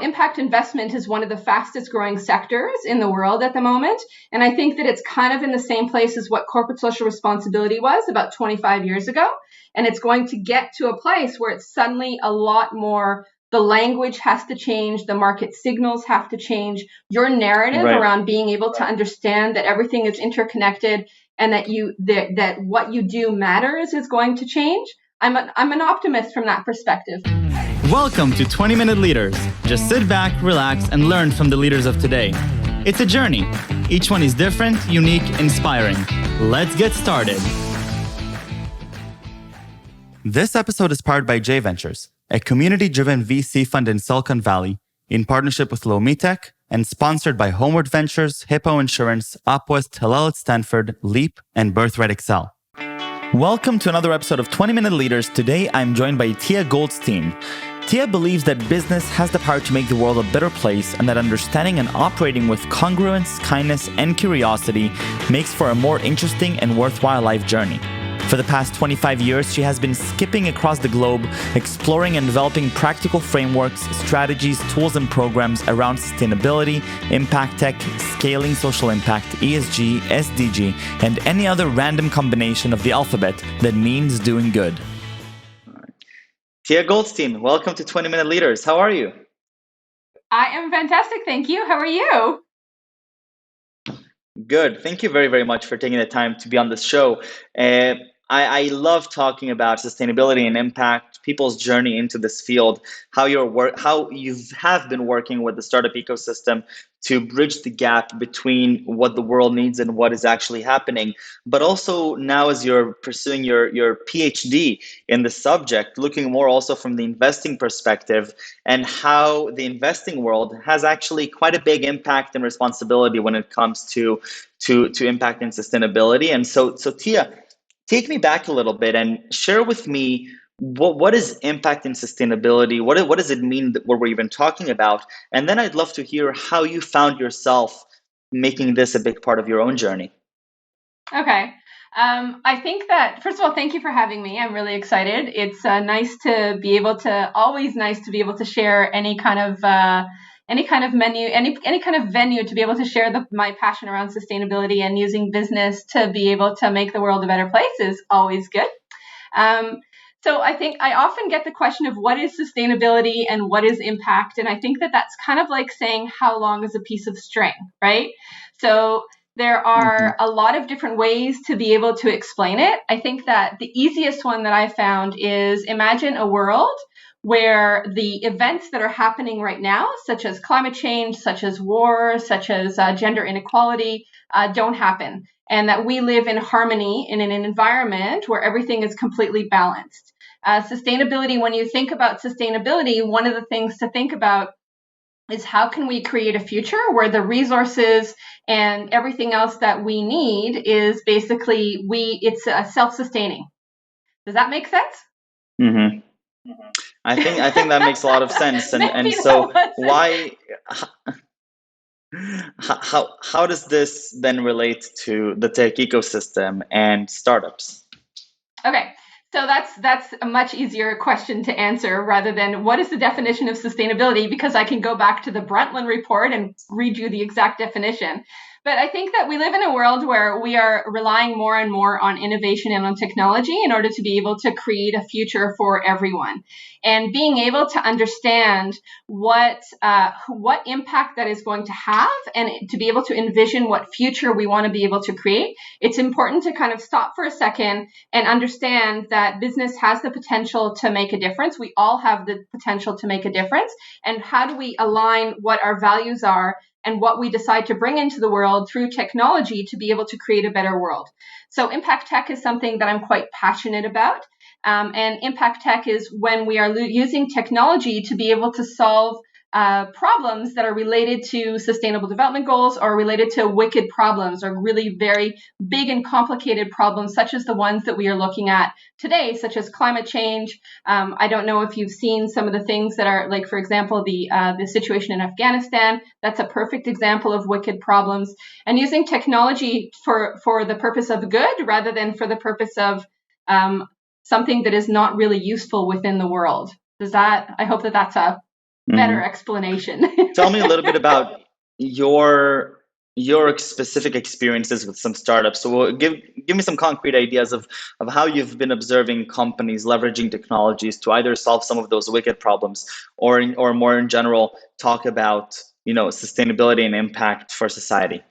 Impact investment is one of the fastest growing sectors in the world at the moment. And I think that it's kind of in the same place as what corporate social responsibility was about 25 years ago. And it's going to get to a place where it's suddenly a lot more, the language has to change, the market signals have to change, your narrative around being able to understand that everything is interconnected and that what you do matters is going to change. I'm an optimist from that perspective. Welcome to 20-Minute Leaders. Just sit back, relax, and learn from the leaders of today. It's a journey. Each one is different, unique, inspiring. Let's get started. This episode is powered by J Ventures, a community-driven VC fund in Silicon Valley, in partnership with Lomitech, and sponsored by Homeward Ventures, Hippo Insurance, Upwest, Hillel at Stanford, Leap, and Birthright Excel. Welcome to another episode of 20-Minute Leaders. Today, I'm joined by Tiah Goldstein. Tiah believes that business has the power to make the world a better place and that understanding and operating with congruence, kindness, and curiosity makes for a more interesting and worthwhile life journey. For the past 25 years, she has been skipping across the globe, exploring and developing practical frameworks, strategies, tools, and programs around sustainability, impact tech, scaling social impact, ESG, SDG, and any other random combination of the alphabet that means doing good. Tiah Goldstein, welcome to 20-Minute Leaders. How are you? I am fantastic, thank you. How are you? Good. Thank you very, very much for taking the time to be on this show. I love talking about sustainability and impact, people's journey into this field, how you have been working with the startup ecosystem to bridge the gap between what the world needs and what is actually happening. But also now as you're pursuing your PhD in the subject, looking more also from the investing perspective and how the investing world has actually quite a big impact and responsibility when it comes to impact and sustainability. And so Tiah, take me back a little bit and share with me what is impact and sustainability? What does it mean what we're even talking about? And then I'd love to hear how you found yourself making this a big part of your own journey. Okay. I think that, first of all, thank you for having me. I'm really excited. It's always nice to be able to share any kind of venue to be able to share my passion around sustainability, and using business to be able to make the world a better place is always good. So I think I often get the question of what is sustainability and what is impact, and I think that that's kind of like saying how long is a piece of string, right? So there are a lot of different ways to be able to explain it. I think that the easiest one that I found is imagine a world where the events that are happening right now, such as climate change, such as war, such as gender inequality, don't happen. And that we live in harmony in an environment where everything is completely balanced. Sustainability, when you think about sustainability, one of the things to think about is how can we create a future where the resources and everything else that we need is basically it's self-sustaining. Does that make sense? Mm-hmm. I think that makes a lot of sense. And so how does this then relate to the tech ecosystem and startups? Okay. So that's a much easier question to answer rather than what is the definition of sustainability, because I can go back to the Brundtland report and read you the exact definition. But I think that we live in a world where we are relying more and more on innovation and on technology in order to be able to create a future for everyone. And being able to understand what impact that is going to have and to be able to envision what future we want to be able to create, it's important to kind of stop for a second and understand that business has the potential to make a difference. We all have the potential to make a difference. And how do we align what our values are and what we decide to bring into the world through technology to be able to create a better world? So impact tech is something that I'm quite passionate about. And impact tech is when we are using technology to be able to solve problems that are related to sustainable development goals or related to wicked problems or really very big and complicated problems, such as the ones that we are looking at today, such as climate change. I don't know if you've seen some of the things that are, like, for example, the situation in Afghanistan. That's a perfect example of wicked problems. And using technology for the purpose of good rather than for the purpose of something that is not really useful within the world. I hope that that's a better Hmm. explanation. Tell me a little bit about your specific experiences with some startups. So give me some concrete ideas of how you've been observing companies leveraging technologies to either solve some of those wicked problems or more in general talk about, sustainability and impact for society.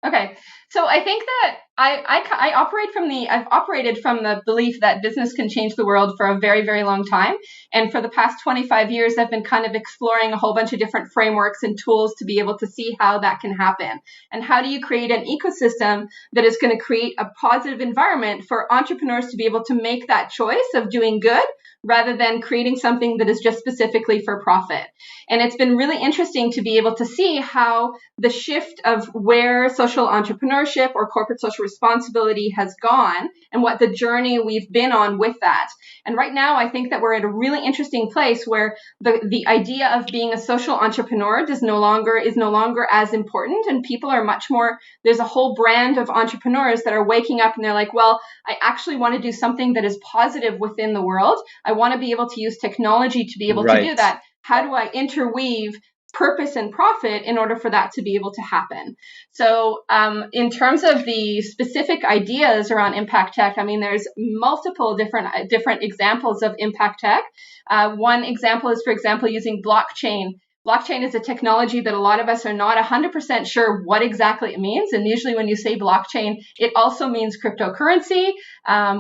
Okay, so I think that I've operated from the belief that business can change the world for a very, very long time. And for the past 25 years, I've been kind of exploring a whole bunch of different frameworks and tools to be able to see how that can happen. And how do you create an ecosystem that is going to create a positive environment for entrepreneurs to be able to make that choice of doing good rather than creating something that is just specifically for profit. And it's been really interesting to be able to see how the shift of where social entrepreneurship or corporate social responsibility has gone and what the journey we've been on with that. And right now, I think that we're at a really interesting place where the idea of being a social entrepreneur is no longer as important, and people are much more. There's a whole brand of entrepreneurs that are waking up and they're like, well, I actually want to do something that is positive within the world. I want to be able to use technology to be able to do Right. that. How do I interweave purpose and profit in order for that to be able to happen? So in terms of the specific ideas around impact tech, I mean, there's multiple different examples of impact tech. One example is, for example, using blockchain. Blockchain is a technology that a lot of us are not 100% sure what exactly it means. And usually when you say blockchain, it also means cryptocurrency,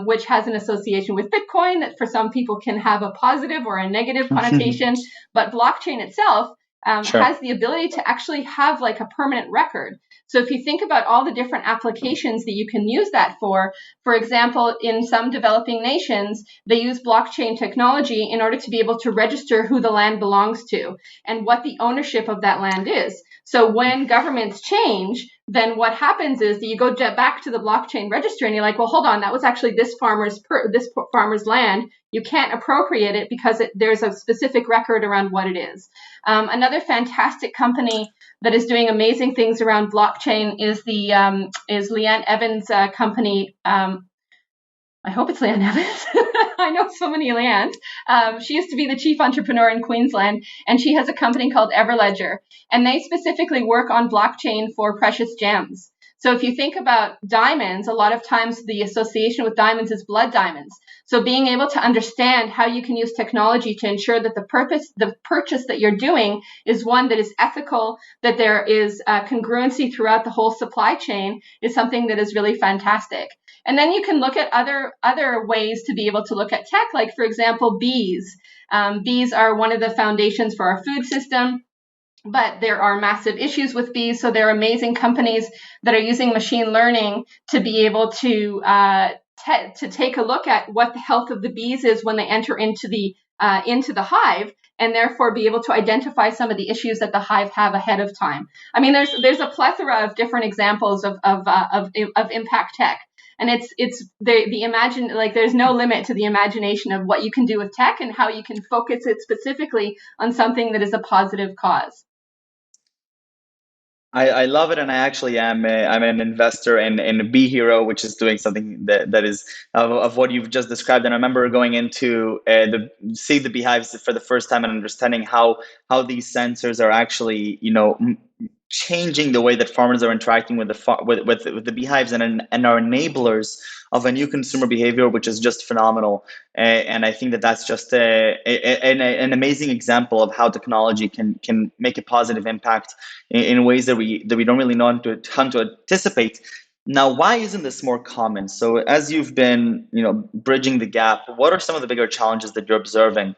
which has an association with Bitcoin that for some people can have a positive or a negative connotation. But blockchain itself Sure. has the ability to actually have like a permanent record. So if you think about all the different applications that you can use that for example, in some developing nations, they use blockchain technology in order to be able to register who the land belongs to and what the ownership of that land is. So when governments change, then what happens is that you go back to the blockchain register and you're like, well, hold on, that was actually this farmer's land. You can't appropriate it because there's a specific record around what it is. Another fantastic company that is doing amazing things around blockchain is Leanne Evans' company. I hope it's Leanne Evans. I know so many Leannes. She used to be the chief entrepreneur in Queensland, and she has a company called Everledger, and they specifically work on blockchain for precious gems. So if you think about diamonds, a lot of times the association with diamonds is blood diamonds. So being able to understand how you can use technology to ensure that the purchase that you're doing is one that is ethical, that there is congruency throughout the whole supply chain is something that is really fantastic. And then you can look at other ways to be able to look at tech, like, for example, bees. Bees are one of the foundations for our food system, but there are massive issues with bees. So there are amazing companies that are using machine learning to be able to take a look at what the health of the bees is when they enter into the hive, and therefore be able to identify some of the issues that the hive have ahead of time. I mean, there's a plethora of different examples of impact tech. And it's the imagine, like, there's no limit to the imagination of what you can do with tech and how you can focus it specifically on something that is a positive cause. I love it, and I actually I'm an investor in Be Hero, which is doing something that is of what you've just described. And I remember going into the see the beehives for the first time and understanding how these sensors are actually, changing the way that farmers are interacting with with the beehives and are enablers of a new consumer behavior, which is just phenomenal. And I think that that's just an amazing example of how technology can make a positive impact in ways that we don't really know how to anticipate. Now, why isn't this more common? So, as you've been, bridging the gap, what are some of the bigger challenges that you're observing?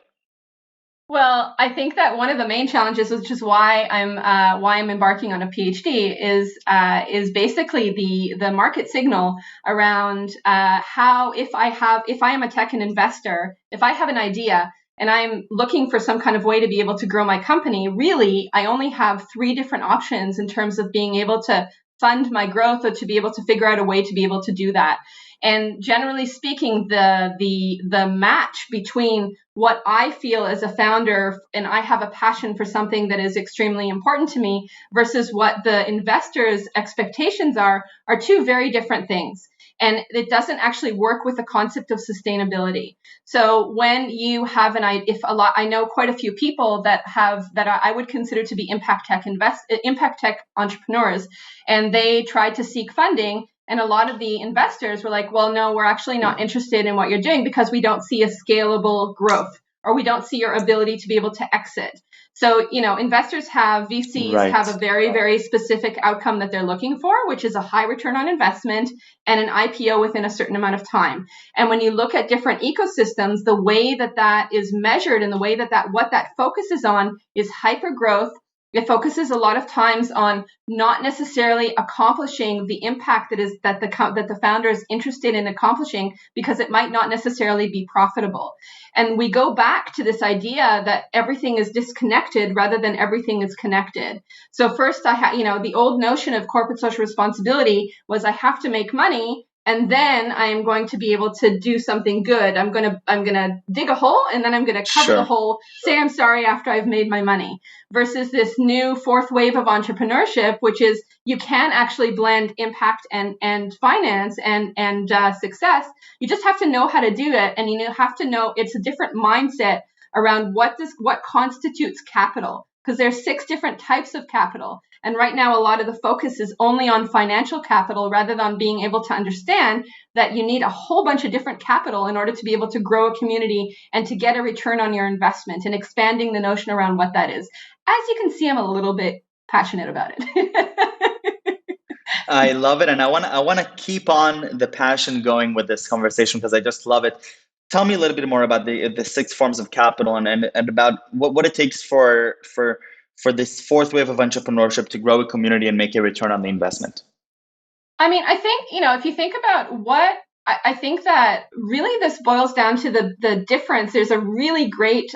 Well, I think that one of the main challenges, which is why I'm embarking on a PhD, is basically the market signal around how if I am a tech and investor, if I have an idea and I'm looking for some kind of way to be able to grow my company, really I only have three different options in terms of being able to fund my growth or to be able to figure out a way to be able to do that. And generally speaking, the match between what I feel as a founder and I have a passion for something that is extremely important to me versus what the investors' expectations are two very different things. and it doesn't actually work with the concept of sustainability. So when you have I know quite a few people that I would consider to be impact tech entrepreneurs, and they tried to seek funding. And a lot of the investors were like, well, no, we're actually not interested in what you're doing because we don't see a scalable growth, or we don't see your ability to be able to exit. So, VCs have a very, very specific outcome that they're looking for, which is a high return on investment and an IPO within a certain amount of time. And when you look at different ecosystems, the way that is measured and the way what that focuses on is hyper growth. It focuses a lot of times on not necessarily accomplishing the impact that the founder is interested in accomplishing, because it might not necessarily be profitable. And we go back to this idea that everything is disconnected rather than everything is connected. So first, the old notion of corporate social responsibility was I have to make money, and then I am going to be able to do something good. I'm gonna dig a hole, and then I'm gonna cover the hole, say I'm sorry after I've made my money. Versus this new fourth wave of entrepreneurship, which is you can actually blend impact and finance and success. You just have to know how to do it, and you have to know it's a different mindset around what constitutes capital, because there's 6 different types of capital. And right now, a lot of the focus is only on financial capital rather than being able to understand that you need a whole bunch of different capital in order to be able to grow a community and to get a return on your investment, and expanding the notion around what that is. As you can see, I'm a little bit passionate about it. I love it. And I want to keep on the passion going with this conversation because I just love it. Tell me a little bit more about the 6 forms of capital and about what it takes for this fourth wave of entrepreneurship to grow a community and make a return on the investment. I mean, I think, if you think about I think that really this boils down to the difference. There's a really great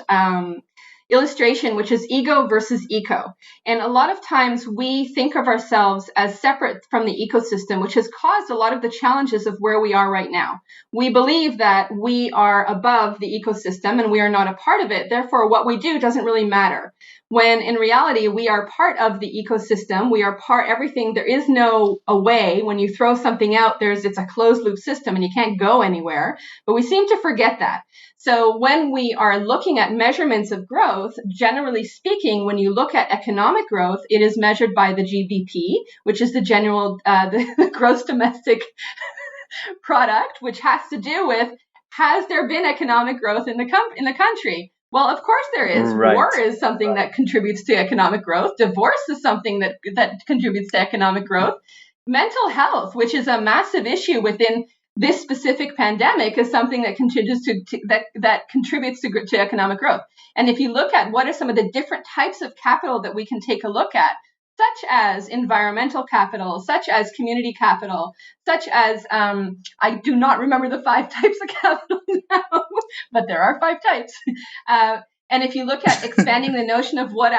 illustration, which is ego versus eco. And a lot of times we think of ourselves as separate from the ecosystem, which has caused a lot of the challenges of where we are right now. We believe that we are above the ecosystem and we are not a part of it. Therefore, what we do doesn't really matter. When in reality, we are part of the ecosystem. We are everything. There is no away. When you throw something out, it's a closed loop system and you can't go anywhere. But we seem to forget that. So when we are looking at measurements of growth, generally speaking, when you look at economic growth, it is measured by the GDP, which is the the gross domestic product, which has to do with, has there been economic growth in the country? Well, of course there is. Right. War is something that contributes to economic growth. Divorce is something that contributes to economic growth. Mental health, which is a massive issue within this specific pandemic, is something that contributes to economic growth. And if you look at what are some of the different types of capital that we can take a look at, such as environmental capital, such as community capital, such as, I do not remember the 5 types of capital now, but there are 5 types. And if you look at expanding the notion of what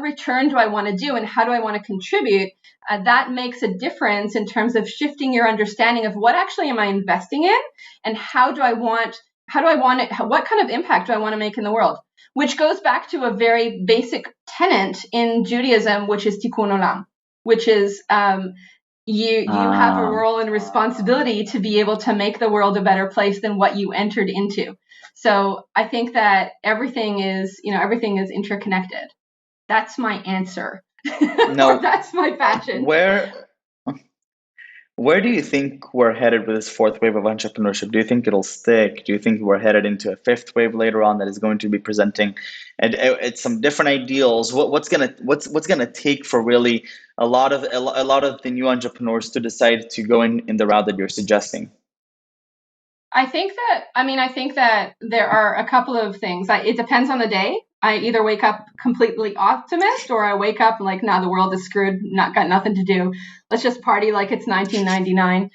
return do I want to do and how do I want to contribute, that makes a difference in terms of shifting your understanding of what actually am I investing in and what kind of impact do I want to make in the world? Which goes back to a very basic tenet in Judaism, which is tikkun olam, which is you have a role and responsibility to be able to make the world a better place than what you entered into. So I think that everything is interconnected. That's my answer. No, that's my passion. Where do you think we're headed with this fourth wave of entrepreneurship? Do you think it'll stick? Do you think we're headed into a fifth wave later on that is going to be presenting and it's some different ideals? What's gonna take for really a lot of the new entrepreneurs to decide to go in the route that you're suggesting? I think that there are a couple of things. It depends on the day. I either wake up completely optimist or I wake up like, nah, the world is screwed, got nothing to do. Let's just party like it's 1999.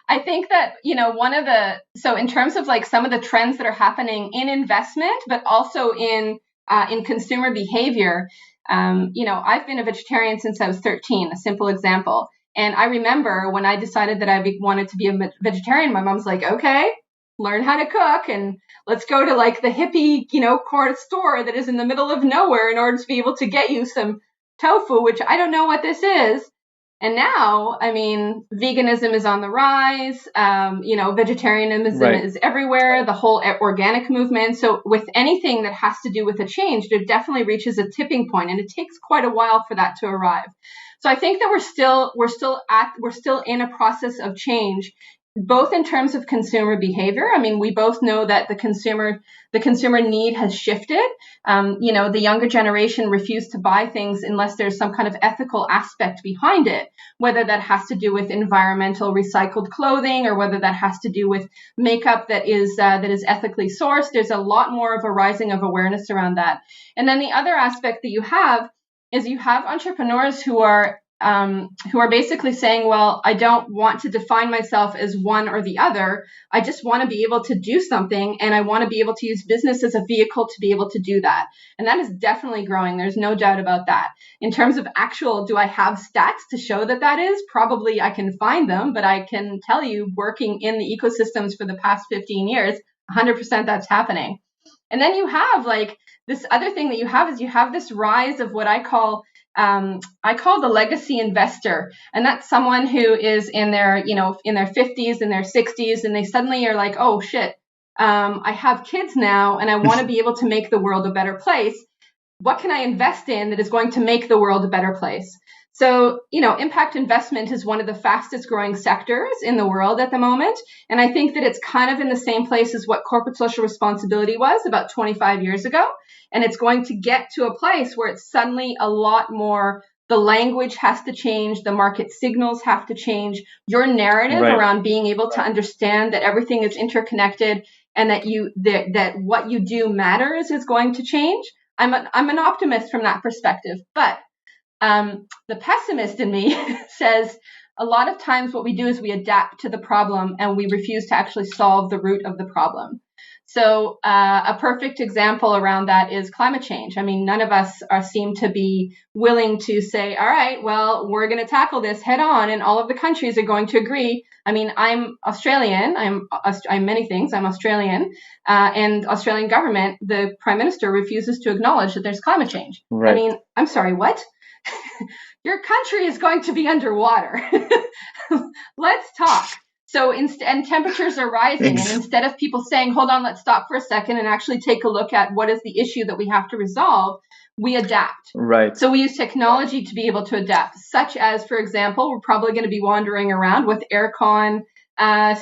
I think that, so in terms of like some of the trends that are happening in investment, but also in consumer behavior, I've been a vegetarian since I was 13, a simple example. And I remember when I decided that I wanted to be a vegetarian, my mom's like, okay, learn how to cook and let's go to like the hippie, store that is in the middle of nowhere in order to be able to get you some tofu, which I don't know what this is. And now, I mean, veganism is on the rise. Vegetarianism is everywhere. The whole organic movement. So with anything that has to do with a change, there definitely reaches a tipping point, and it takes quite a while for that to arrive. So I think that we're still in a process of change, both in terms of consumer behavior. I mean, we both know that the consumer need has shifted. The younger generation refuse to buy things unless there's some kind of ethical aspect behind it, whether that has to do with environmental recycled clothing or whether that has to do with makeup that is ethically sourced. There's a lot more of a rising of awareness around that. And then the other aspect that you have is you have entrepreneurs who are basically saying, well, I don't want to define myself as one or the other. I just want to be able to do something, and I want to be able to use business as a vehicle to be able to do that. And that is definitely growing. There's no doubt about that. In terms of do I have stats to show that is? Probably I can find them, but I can tell you, working in the ecosystems for the past 15 years, 100% that's happening. And then you have this other thing that you have this rise of what I call the legacy investor. And that's someone who is in their 50s and their 60s, and they suddenly are like, oh shit, I have kids now and I want to be able to make the world a better place. What can I invest in that is going to make the world a better place? So, impact investment is one of the fastest growing sectors in the world at the moment. And I think that it's kind of in the same place as what corporate social responsibility was about 25 years ago. And it's going to get to a place where it's suddenly a lot more, the language has to change, the market signals have to change, your narrative around being able to understand that everything is interconnected and that what you do matters is going to change. I'm an optimist from that perspective, but the pessimist in me says a lot of times what we do is we adapt to the problem and we refuse to actually solve the root of the problem. So a perfect example around that is climate change. I mean, none of us seem to be willing to say, all right, well, we're going to tackle this head on, and all of the countries are going to agree. I mean, I'm Australian. I'm many things. I'm Australian, and Australian government, the Prime Minister refuses to acknowledge that there's climate change. Right. I mean, I'm sorry, what? Your country is going to be underwater. Let's talk. So and temperatures are rising, and instead of people saying, hold on, let's stop for a second and actually take a look at what is the issue that we have to resolve, we adapt. Right. So we use technology to be able to adapt, such as, for example, we're probably going to be wandering around with aircon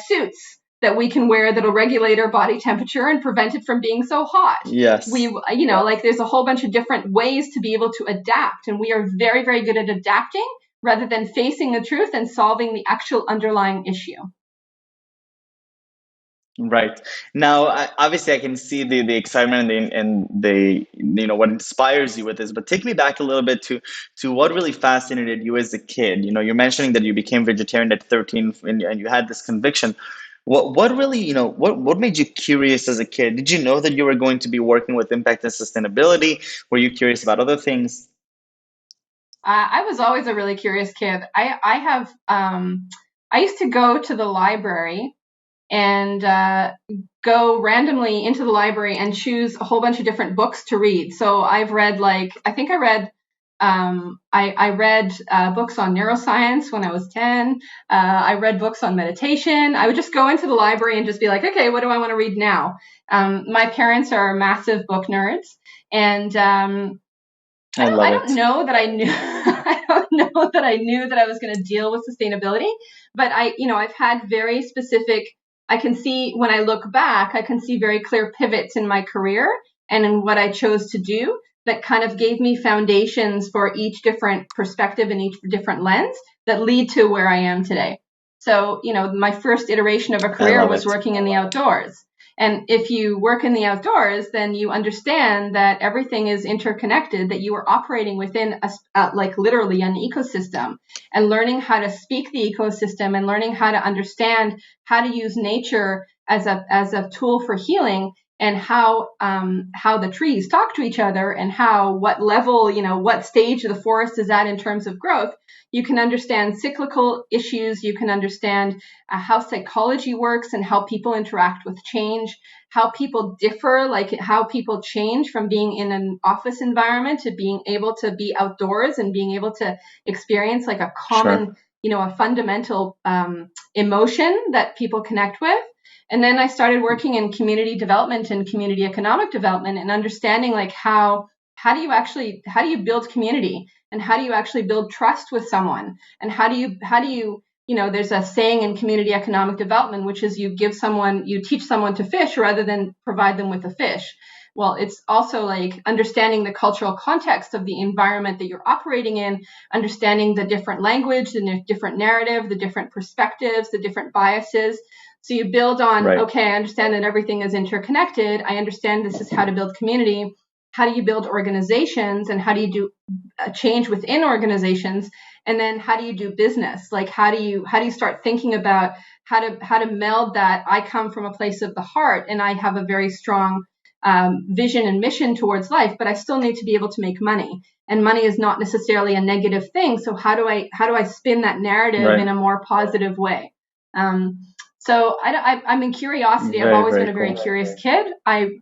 suits that we can wear that'll regulate our body temperature and prevent it from being so hot. Yes. There's a whole bunch of different ways to be able to adapt, and we are very, very good at adapting rather than facing the truth and solving the actual underlying issue. Right. Now, obviously, I can see the excitement and what inspires you with this. But take me back a little bit to what really fascinated you as a kid. You're mentioning that you became vegetarian at 13 and you had this conviction. What really, what made you curious as a kid? Did you know that you were going to be working with impact and sustainability? Were you curious about other things? I was always a really curious kid. I used to go to the library and go randomly into the library and choose a whole bunch of different books to read. So I've read I read books on neuroscience when I was 10. I read books on meditation. I would just go into the library and just be like, okay, what do I want to read now? My parents are massive book nerds, and I don't know that I knew that I was going to deal with sustainability, but I've had very specific. I can see when I look back, I can see very clear pivots in my career and in what I chose to do that kind of gave me foundations for each different perspective and each different lens that lead to where I am today. So, my first iteration of a career was working in the outdoors. And if you work in the outdoors, then you understand that everything is interconnected, that you are operating within literally an ecosystem, and learning how to speak the ecosystem and learning how to understand how to use nature as a tool for healing, and how the trees talk to each other, and what level, what stage the forest is at in terms of growth. You can understand cyclical issues. You can understand how psychology works and how people interact with change. how people differ, like how people change from being in an office environment to being able to be outdoors and being able to experience like a common, a fundamental emotion that people connect with. And then I started working in community development and community economic development and understanding like how do you build community, and how do you actually build trust with someone, and how do you there's a saying in community economic development, which is you teach someone to fish rather than provide them with a fish. Well, it's also like understanding the cultural context of the environment that you're operating in, understanding the different language, the different narrative, the different perspectives, the different biases. So you build on, okay, I understand that everything is interconnected. I understand this is how to build community. How do you build organizations, and how do you do change within organizations? And then how do you do business? Like how do you start thinking about how to meld that? I come from a place of the heart, and I have a very strong vision and mission towards life, but I still need to be able to make money. And money is not necessarily a negative thing. So how do I spin that narrative in a more positive way? So I'm in curiosity. I've always been a very curious kid. I'm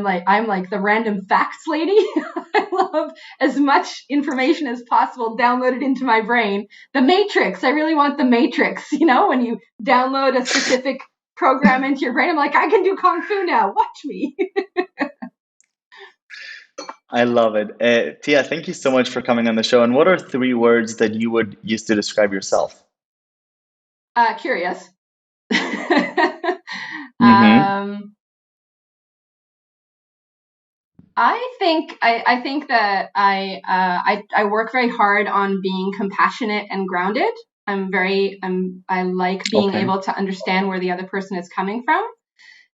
like the random facts lady. I love as much information as possible downloaded into my brain. The Matrix. I really want the Matrix. When you download a specific program into your brain, I'm like, I can do Kung Fu now. Watch me. I love it. Tiah, thank you so much for coming on the show. And what are 3 words that you would use to describe yourself? Curious. I think that I work very hard on being compassionate and grounded. I like being able to understand where the other person is coming from.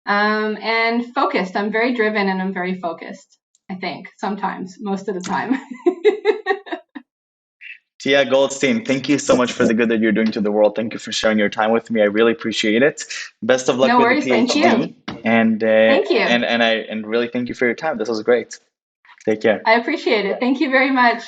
And focused. I'm very driven and I'm very focused, I think, sometimes, most of the time. Tiah Goldstein, thank you so much for the good that you're doing to the world. Thank you for sharing your time with me. I really appreciate it. Best of luck with the PhD. Thank you. And thank you. And really thank you for your time. This was great. Take care. I appreciate it. Thank you very much.